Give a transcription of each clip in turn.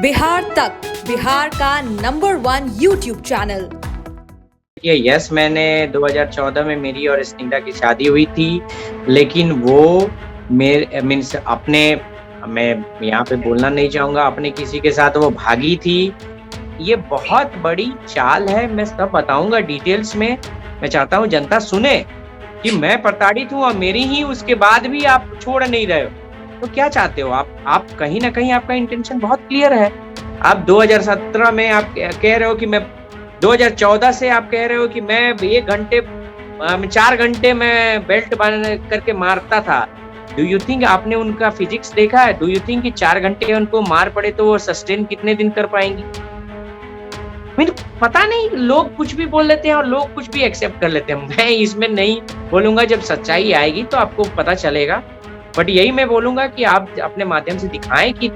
बिहार तक, बिहार का number 1 YouTube channel. Yes, मैंने 2014 में मेरी और स्निग्धा की शादी हुई थी, लेकिन वो मेरे मीन्स अपने, मैं यहाँ पे बोलना नहीं चाहूँगा, अपने किसी के साथ वो भागी थी। ये बहुत बड़ी चाल है, मैं सब बताऊँगा डिटेल्स में। मैं चाहता हूँ जनता सुने कि मैं प्रताड़ित हूँ और मेरी ही उसके बाद भी आप छोड़ नहीं रहे हो। तो क्या चाहते हो आप कहीं न कहीं आपका इंटेंशन बहुत क्लियर है। आप 2017 में आप कह रहे हो कि मैं 2014 से आप कह रहे हो कि मैं 1 घंटे 4 घंटे मैं बेल्ट बांध करके मारता था। डू यू थिंक आपने उनका फिजिक्स देखा है? डू यू थिंक कि 4 घंटे उनको मार पड़े तो वो सस्टेन कितने दिन कर पाएँगी? मुझे पता नहीं, लोग कुछ भी बोल लेते हैं और लोग कुछ भी एक्सेप्ट कर लेते हैं। मैं इसमें नहीं बोलूँगा, जब सच्चाई आएगी तो आपको पता चलेगा। बट यही मैं बोलूँगा कि आप अपने माध्यम से दिखाएँ कि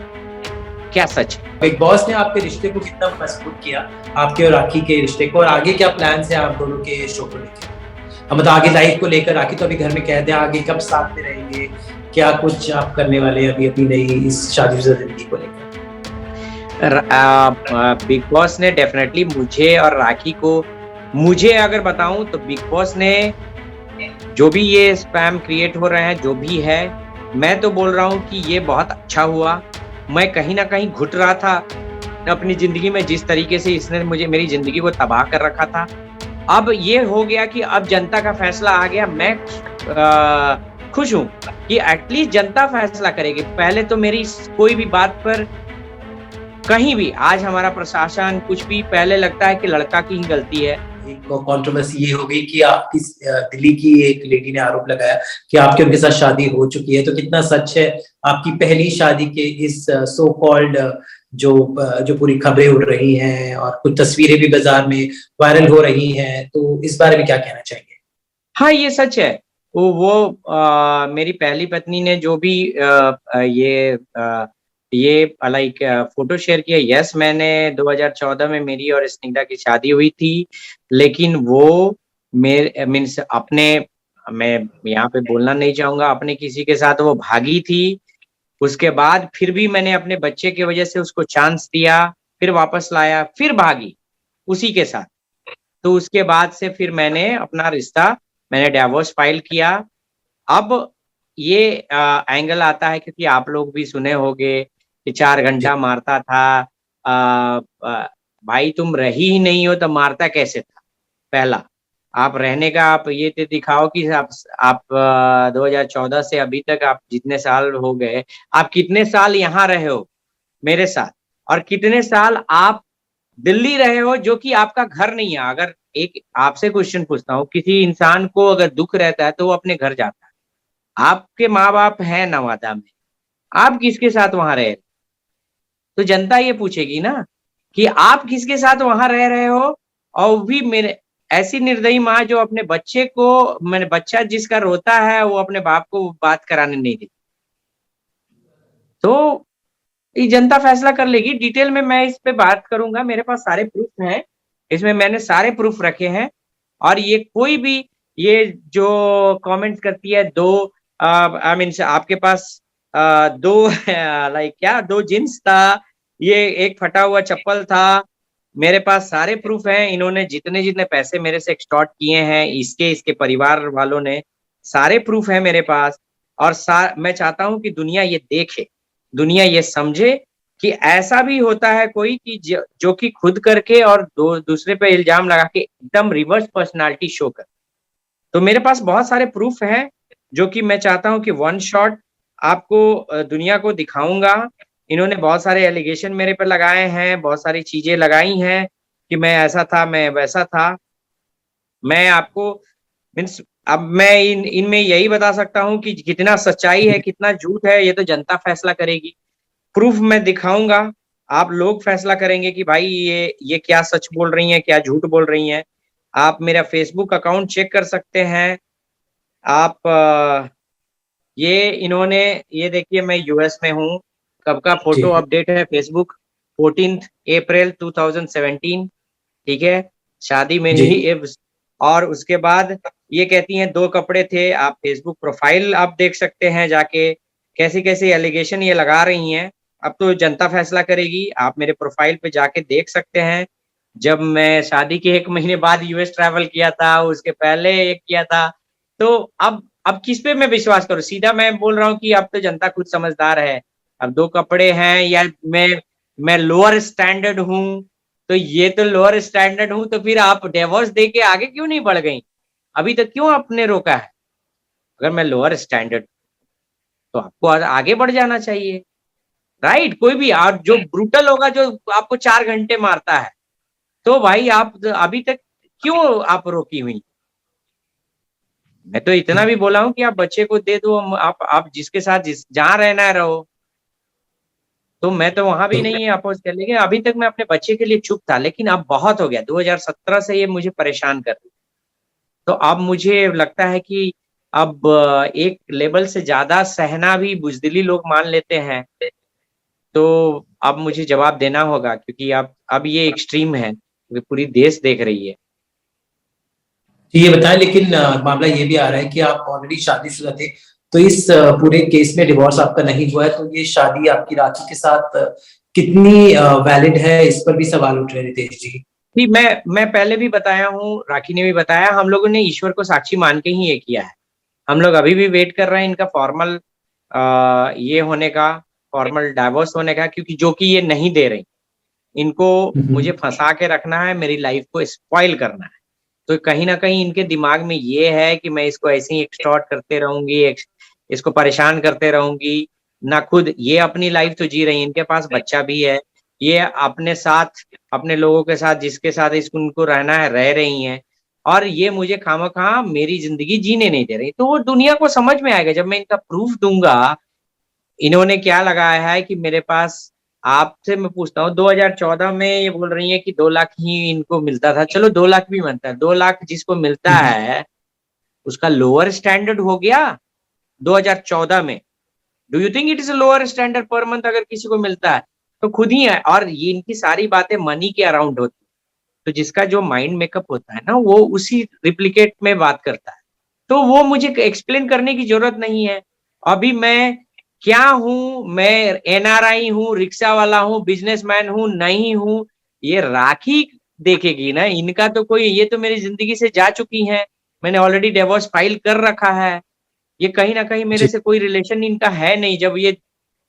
क्या सच है। बिग बॉस ने आपके रिश्ते को कितना मजबूत किया, आपके और राखी के रिश्ते को, और आगे क्या प्लान्स हैं आप दोनों के शो को लेकर? मतलब आगे लाइफ को लेकर, राखी तो अभी घर में कैद है, आगे कब साथ में रहेंगे, क्या कुछ आप करने वाले हैं अभी अपनी नई इस शादीशुदा जिंदगी को लेकर? बिग बॉस ने डेफिनेटली मुझे और राखी को, मुझे अगर बताऊं तो बिग बॉस ने जो भी ये स्पैम क्रिएट हो रहे हैं, जो भी है, मैं तो बोल रहा हूं कि ये बहुत अच्छा हुआ। मैं कहीं ना कहीं घुट रहा था अपनी जिंदगी में, जिस तरीके से इसने मुझे मेरी जिंदगी को तबाह कर रखा था। अब ये हो गया कि अब जनता का फैसला आ गया। मैं खुश हूं कि एटलीस्ट जनता फैसला करेगी। पहले तो मेरी कोई भी बात पर कहीं भी, आज हमारा प्रशासन कुछ भी, पहले लगता है कि लड़का की ही गलती है। एक कंट्रोवर्सी ये हो गई कि आपकी दिल्ली की एक लेडी ने आरोप लगाया कि आपके उनके साथ शादी हो चुकी है, तो कितना सच है? आपकी पहली शादी के इस सो कॉल्ड जो जो पूरी खबरें उड़ रही हैं और कुछ तस्वीरें भी बाजार में वायरल हो रही हैं, तो इस बारे में क्या कहना चाहेंगे? हाँ, ये सच है। मेरी पहली पत्नी ने जो भी ये लाइक फोटो शेयर किया। यस, मैंने 2014 में मेरी और स्निग्धा की शादी हुई थी, लेकिन वो मेरे मीन्स अपने, मैं यहाँ पे बोलना नहीं चाहूँगा, अपने किसी के साथ वो भागी थी। उसके बाद फिर भी मैंने अपने बच्चे की वजह से उसको चांस दिया, फिर वापस लाया, फिर भागी उसी के साथ। तो उसके बाद से फिर मैंने अपना रिश्ता, मैंने डिवोर्स फाइल किया। अब ये एंगल आता है, क्योंकि आप लोग भी सुने होंगे कि 4 घंटा मारता था। भाई तुम रही ही नहीं हो तो मारता कैसे था? पहला, आप रहने का आप ये तो दिखाओ कि आप 2014 से अभी तक आप जितने साल हो गए, आप कितने साल यहाँ रहे हो मेरे साथ, और कितने साल आप दिल्ली रहे हो, जो कि आपका घर नहीं है। अगर एक आपसे क्वेश्चन पूछता हूँ, किसी इंसान को अगर दुख रहता है तो वो अपने घर जाता है। आपके माँ बाप हैं नवादा में, आप किसके साथ वहां रहे? तो जनता ये पूछेगी ना कि आप किसके साथ वहां रह रहे हो। और भी मेरे ऐसी निर्दयी माँ जो अपने बच्चे को, मैंने बच्चा जिसका रोता है, वो अपने बाप को बात कराने नहीं देती। तो ये जनता फैसला कर लेगी। डिटेल में मैं इस पे बात करूंगा, मेरे पास सारे प्रूफ हैं, इसमें मैंने सारे प्रूफ रखे हैं। और ये कोई भी ये जो कमेंट करती है, दो आई मीन आपके पास दो लाइक क्या, दो जींस था, ये एक फटा हुआ चप्पल था, मेरे पास सारे प्रूफ हैं। इन्होंने जितने जितने पैसे मेरे से एक्सटॉर्ट किए हैं, इसके परिवार वालों ने, सारे प्रूफ है मेरे पास। और मैं चाहता हूं कि दुनिया ये देखे, दुनिया ये समझे कि ऐसा भी होता है कोई कि जो कि खुद करके और दूसरे पे इल्जाम लगा के एकदम रिवर्स पर्सनालिटी शो कर। तो मेरे पास बहुत सारे प्रूफ हैं, जो कि मैं चाहता हूं कि वन शॉट आपको दुनिया को दिखाऊंगा। इन्होंने बहुत सारे एलिगेशन मेरे पे लगाए हैं, बहुत सारी चीजें लगाई हैं कि मैं ऐसा था, मैं वैसा था। मैं आपको मीन्स अब मैं इनमें यही बता सकता हूँ कि कितना सच्चाई है, कितना झूठ है, ये तो जनता फैसला करेगी। प्रूफ मैं दिखाऊंगा, आप लोग फैसला करेंगे कि भाई ये क्या सच बोल रही हैं, क्या झूठ बोल रही हैं। आप मेरा फेसबुक अकाउंट चेक कर सकते हैं। आप ये इन्होंने, ये देखिए मैं यूएस में हूँ, कब का फोटो अपडेट है फेसबुक, 14 अप्रैल 2017, ठीक है, शादी में नहीं। और उसके बाद ये कहती हैं 2 कपड़े थे। आप फेसबुक प्रोफाइल आप देख सकते हैं जाके, कैसी कैसी एलिगेशन ये लगा रही हैं। अब तो जनता फैसला करेगी। आप मेरे प्रोफाइल पे जाके देख सकते हैं, जब मैं शादी के 1 महीने बाद यूएस ट्रैवल किया था, उसके पहले एक किया था। तो अब किस पे मैं विश्वास करूँ? सीधा मैं बोल रहा हूँ कि अब तो जनता खुद समझदार है। अब 2 कपड़े हैं, या मैं लोअर स्टैंडर्ड हूँ, तो ये तो लोअर स्टैंडर्ड हूँ, तो फिर आप डिवोर्स दे के आगे क्यों नहीं बढ़ गई? अभी तक क्यों आपने रोका है? अगर मैं लोअर स्टैंडर्ड, तो आपको आगे बढ़ जाना चाहिए, राइट? कोई भी आप जो ब्रूटल होगा, जो आपको 4 घंटे मारता है, तो भाई आप अभी तक क्यों आप रोकी हुई? मैं तो इतना भी बोला हूँ कि आप बच्चे को दे दो, आप जिसके साथ जहाँ रहना है रहो। तो मैं तो वहां भी तो नहीं अपोज कर, लेकिन अभी तक मैं अपने बच्चे के लिए चुप था, लेकिन अब बहुत हो गया। 2017 से ये मुझे परेशान कर रही है। तो अब मुझे लगता है कि अब एक लेवल से ज्यादा सहना भी बुजदिली लोग मान लेते हैं। तो अब मुझे जवाब देना होगा, क्योंकि अब ये एक्सट्रीम है, क्योंकि पूरी देश देख रही है। ये बताएं, लेकिन मामला ये भी आ रहा है कि आप ऑलरेडी शादीशुदा थे, तो इस पूरे केस में डिवोर्स आपका नहीं हुआ है, तो ये शादी आपकी राखी के साथ कितनी वैलिड है, इस पर भी सवाल उठ रहे हैं रितेश जी। जी, मैं पहले भी बताया हूँ, राखी ने भी बताया, हम लोगों ने ईश्वर को साक्षी मान के ही ये किया है। हम लोग अभी भी वेट कर रहे हैं इनका फॉर्मल ये होने का, फॉर्मल डाइवोर्स होने का, क्योंकि जो कि ये नहीं दे रही। इनको मुझे फंसा के रखना है, मेरी लाइफ को स्पॉइल करना है। तो कहीं ना कहीं इनके दिमाग में ये है कि मैं इसको ऐसे ही एक्सटॉर्ट करते रहूंगी, इसको परेशान करते रहूंगी। ना खुद ये अपनी लाइफ तो जी रही है, इनके पास बच्चा भी है, ये अपने साथ, अपने लोगों के साथ, जिसके साथ इसको उनको रहना है रह रही हैं, और ये मुझे खामखा मेरी जिंदगी जीने नहीं दे रही। तो वो दुनिया को समझ में आएगा जब मैं इनका प्रूफ दूंगा। इन्होंने क्या लगाया है कि मेरे पास, आपसे मैं पूछता हूँ, 2014 में ये बोल रही है कि 2 लाख ही इनको मिलता था। चलो 2 लाख भी बनता है, 2 लाख जिसको मिलता है उसका लोअर स्टैंडर्ड हो गया 2014 में। Do you think it is lower standard per month अगर किसी को मिलता है? तो खुद ही है। और ये इनकी सारी बातें मनी के अराउंड होती है, तो जिसका जो माइंड मेकअप होता है ना, वो उसी रिप्लिकेट में बात करता है। तो वो मुझे एक्सप्लेन करने की जरूरत नहीं है। अभी मैं क्या हूं? मैं एनआरआई हूं, रिक्शा वाला हूं, बिजनेसमैन हूं, नहीं हूं, ये राखी देखेगी ना। इनका तो कोई, ये तो मेरी जिंदगी से जा चुकी हैं, मैंने ऑलरेडी डिवोर्स फाइल कर रखा है। ये कहीं ना कहीं मेरे जी से कोई रिलेशन इनका है नहीं। जब ये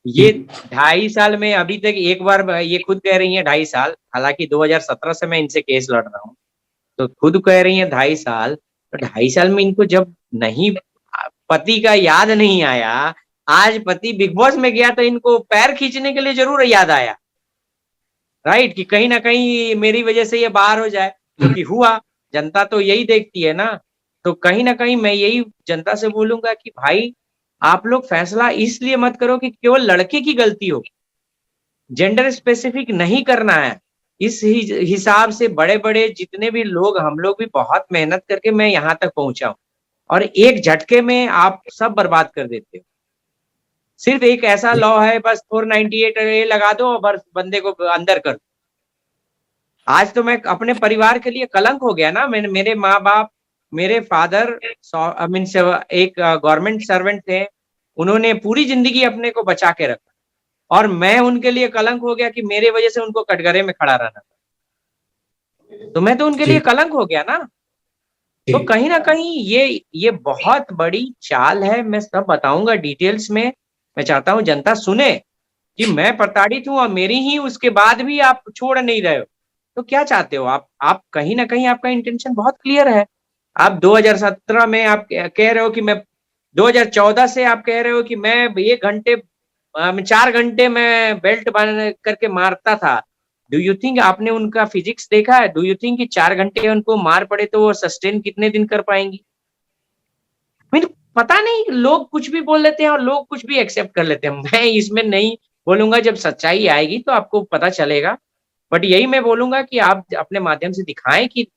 जी 2.5 साल में अभी तक एक बार, ये खुद कह रही है 2.5 साल, हालांकि 2017 से मैं इनसे केस लड़ रहा हूँ, तो खुद कह रही है 2.5 साल। तो 2.5 साल में इनको जब नहीं, पति का याद नहीं आया, आज पति बिग बॉस में गया तो इनको पैर खींचने के लिए जरूर याद आया, राइट? कि कहीं ना कहीं मेरी वजह से ये बाहर हो जाए, जो कि हुआ। जनता तो यही देखती है ना। तो कहीं ना कहीं मैं यही जनता से बोलूंगा कि भाई, आप लोग फैसला इसलिए मत करो कि केवल लड़के की गलती हो, जेंडर स्पेसिफिक नहीं करना है। इस हिसाब से बड़े बड़े जितने भी लोग, हम लोग भी बहुत मेहनत करके मैं यहाँ तक पहुंचा हूँ, और एक झटके में आप सब बर्बाद कर देते हो। सिर्फ एक ऐसा लॉ है, बस 498 ये लगा दो और बस बंदे को अंदर कर दो। आज तो मैं अपने परिवार के लिए कलंक हो गया ना। मेरे माँ बाप, मेरे फादर मीन एक गवर्नमेंट सर्वेंट थे, उन्होंने पूरी जिंदगी अपने को बचा के रखा, और मैं उनके लिए कलंक हो गया कि मेरे वजह से उनको कटघरे में खड़ा रहना था। तो मैं तो उनके लिए जी कलंक हो गया ना। जी तो कहीं ना कहीं ये बहुत बड़ी चाल है। मैं सब बताऊंगा डिटेल्स में। मैं चाहता हूं जनता सुने कि मैं प्रताड़ित हूं, और मेरी ही उसके बाद भी आप छोड़ नहीं रहे हो। तो क्या चाहते हो आप कहीं ना कहीं आपका इंटेंशन बहुत क्लियर है। आप 2017 में आप कह रहे हो कि मैं, 2014 से आप कह रहे हो कि मैं 1 घंटे 4 घंटे में बेल्ट बन करके मारता था। डू यू थिंक आपने उनका फिजिक्स देखा है? डू यू थिंक कि 4 घंटे उनको मार पड़े तो वो सस्टेन कितने दिन कर पाएंगी? मेरे पता नहीं, लोग कुछ भी बोल लेते हैं और लोग कुछ भी एक्सेप्ट कर लेते हैं। मैं इसमें नहीं बोलूंगा, जब सच्चाई आएगी तो आपको पता चलेगा। बट यही मैं बोलूंगा कि आप अपने माध्यम से दिखाएं कि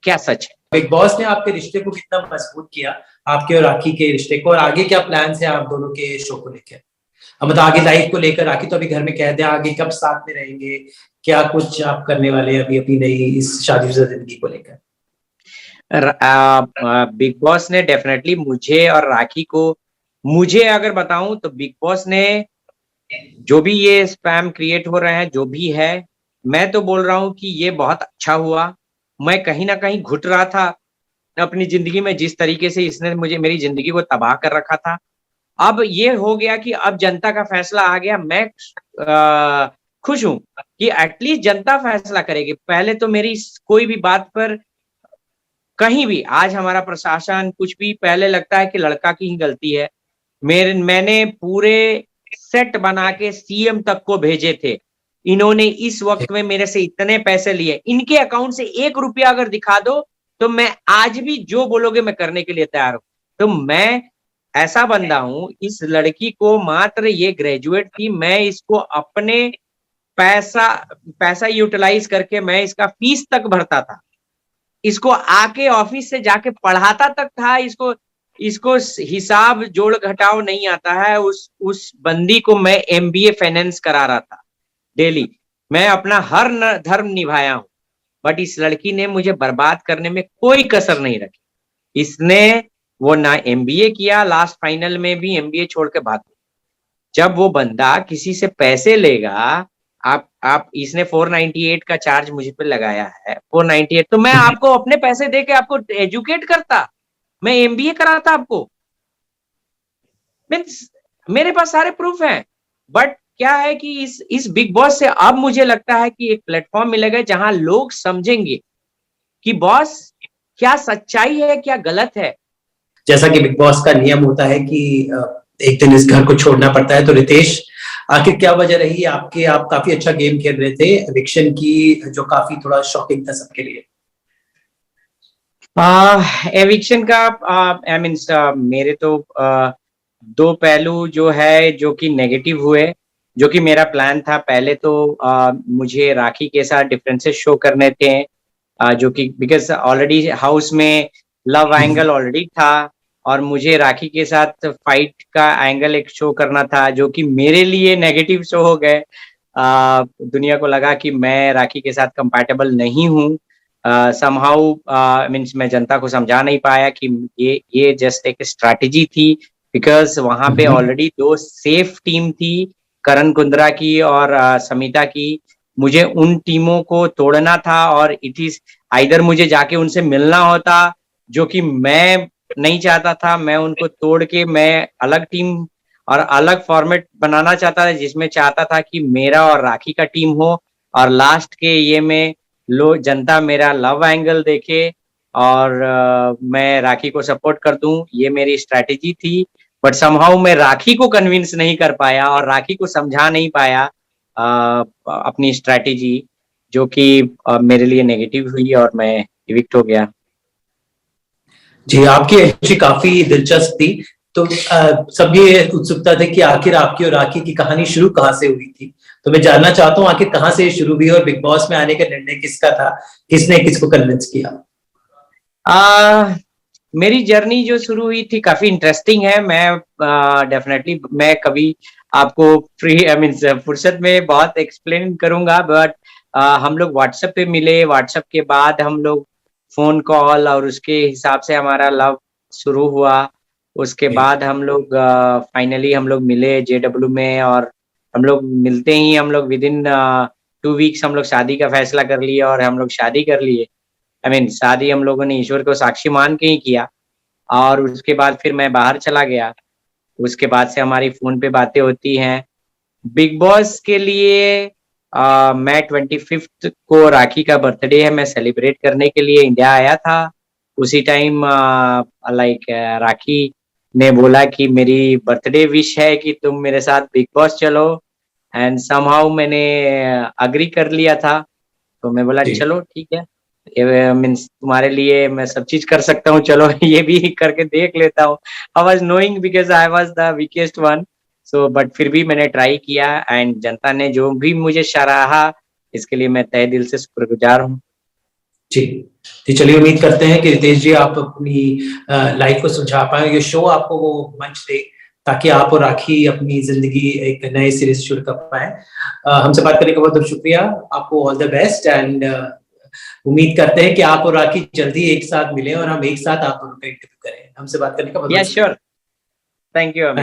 क्या सच है। बिग बॉस ने आपके रिश्ते को कितना मजबूत किया, आपके और राखी के रिश्ते को, और आगे क्या प्लान है आप दोनों के शो को लेकर? अब मतलब आगे लाइफ को लेकर, राखी तो अभी घर में कैद है, आगे कब साथ में रहेंगे, क्या कुछ आप करने वाले हैं अभी अपनी नई इस शादीशुदा जिंदगी को लेकर? बिग बॉस ने डेफिनेटली मुझे और राखी को, मुझे अगर बताऊं तो बिग बॉस ने जो भी ये स्पैम क्रिएट हो रहे हैं, जो भी है, मैं तो बोल रहा हूँ कि ये बहुत अच्छा हुआ। मैं कहीं ना कहीं घुट रहा था अपनी जिंदगी में, जिस तरीके से इसने मुझे मेरी जिंदगी को तबाह कर रखा था। अब ये हो गया कि अब जनता का फैसला आ गया। मैं खुश हूं कि एटलीस्ट जनता फैसला करेगी। पहले तो मेरी कोई भी बात पर कहीं भी, आज हमारा प्रशासन कुछ भी, पहले लगता है कि लड़का की ही गलती है। मैंने पूरे सेट बना के सीएम तक को भेजे थे। इन्होंने इस वक्त में मेरे से इतने पैसे लिए, इनके अकाउंट से 1 रुपया अगर दिखा दो तो मैं आज भी जो बोलोगे मैं करने के लिए तैयार हूं। तो मैं ऐसा बंदा हूं, इस लड़की को मात्र ये ग्रेजुएट थी, मैं इसको अपने पैसा पैसा यूटिलाइज करके मैं इसका फीस तक भरता था। इसको आके ऑफिस से जाके पढ़ाता तक था। इसको इसको हिसाब जोड़ घटाव नहीं आता है। उस बंदी को मैं एमबीए फाइनेंस करा रहा था डेली। मैं अपना हर धर्म निभाया हूं, बट इस लड़की ने मुझे बर्बाद करने में कोई कसर नहीं रखी। इसने वो ना एमबीए किया, लास्ट फाइनल में भी एमबीए छोड़ के भाग गई। जब वो बंदा किसी से पैसे लेगा, आप इसने 498 का चार्ज मुझ पे लगाया है, 498, तो मैं आपको अपने पैसे दे के आपको एजुकेट करता, मैं एमबीए कराता आपको। मीन्स मेरे पास सारे प्रूफ हैं। बट क्या है कि इस बिग बॉस से अब मुझे लगता है कि एक प्लेटफॉर्म मिलेगा जहां लोग समझेंगे कि बॉस क्या सच्चाई है, क्या गलत है। जैसा कि बिग बॉस का नियम होता है कि एक दिन इस घर को छोड़ना पड़ता है, तो रितेश, आखिर क्या वजह रही आपके? आप काफी अच्छा गेम खेल रहे थे एविक्शन की, जो काफी थोड़ा शॉकिंग था सबके लिए। एविक्शन का आई मीन मेरे तो दो पहलू जो है जो कि नेगेटिव हुए, जो कि मेरा प्लान था। पहले तो मुझे राखी के साथ डिफरेंसेस शो करने थे, जो कि बिकॉज ऑलरेडी हाउस में लव एंगल ऑलरेडी था और मुझे राखी के साथ फाइट का एंगल एक शो करना था, जो कि मेरे लिए नेगेटिव शो हो गए। दुनिया को लगा कि मैं राखी के साथ कंपैटिबल नहीं हूँ। समहाउ मीन्स मैं जनता को समझा नहीं पाया कि ये जस्ट एक स्ट्रैटेजी थी, बिकॉज वहां पे ऑलरेडी 2 सेफ टीम थी, करण कुंद्रा की और समिता की। मुझे उन टीमों को तोड़ना था और इट इज आइदर मुझे जाके उनसे मिलना होता, जो कि मैं नहीं चाहता था। मैं उनको तोड़ के मैं अलग टीम और अलग फॉर्मेट बनाना चाहता था, जिसमें चाहता था कि मेरा और राखी का टीम हो और लास्ट के ये में जनता मेरा लव एंगल देखे और मैं राखी को सपोर्ट कर दूं। ये मेरी स्ट्रैटेजी थी। बट समहाउ मैं राखी को कन्विंस नहीं कर पाया और राखी को समझा नहीं पाया अपनी स्ट्रैटेजी, जो कि मेरे लिए नेगेटिव हुई और मैं इविक्ट हो गया। जी, आपकी एंट्री काफी दिलचस्प थी। तो सब ये उत्सुकता थे कि आखिर आपकी और राखी की कहानी शुरू कहाँ से हुई थी। तो मैं जानना चाहता हूँ आखिर कहाँ से शुरू हुई और बिग बॉस में आने का निर्णय किसका था, किसने किसको कन्विंस किया? मेरी जर्नी जो शुरू हुई थी काफी इंटरेस्टिंग है। मैं डेफिनेटली मैं कभी आपको फ्री आई मीन फुर्सत में बहुत एक्सप्लेन करूंगा। बट हम लोग व्हाट्सएप पे मिले, व्हाट्सएप के बाद हम लोग फोन कॉल और उसके हिसाब से हमारा लव शुरू हुआ। उसके बाद हम लोग फाइनली हम लोग मिले जेडब्ल्यू में और हम लोग मिलते ही हम लोग विद इन 2 वीक्स हम लोग शादी का फैसला कर लिए और हम लोग शादी कर लिए। आई मीन शादी हम लोगों ने ईश्वर को साक्षी मान के ही किया और उसके बाद फिर मैं बाहर चला गया। उसके बाद से हमारी फोन पे बातें होती हैं। बिग बॉस के लिए मैं 25th को राखी का बर्थडे है, मैं सेलिब्रेट करने के लिए इंडिया आया था। उसी टाइम लाइक राखी ने बोला कि मेरी बर्थडे विश है कि तुम मेरे साथ बिग बॉस चलो, एंड समहाउ मैंने अग्री कर लिया था। तो मैं बोला चलो ठीक है, ये मीन्स तुम्हारे लिए मैं सब चीज कर सकता हूँ, चलो ये भी करके देख लेता हूँ। I was knowing because I was the weakest one. So but फिर भी मैंने ट्राई किया एंड जनता ने जो भी मुझे सराहा, इसके लिए मैं तहे दिल से शुक्रगुजार हूँ। जी जी, चलिए उम्मीद करते हैं कि रितेश जी आप अपनी लाइफ को सुलझा पाए, ये शो आपको वो मंच दे ताकि आप और राखी अपनी जिंदगी एक नए सिरे से शुरू कर पाए। हमसे बात करने का बहुत बहुत शुक्रिया, आपको ऑल द बेस्ट एंड उम्मीद करते हैं कि आप और राखी जल्दी एक साथ मिलें और हम एक साथ आप दोनों का इंटरव्यू करें। हमसे बात करने का बहुत श्योर, थैंक यू।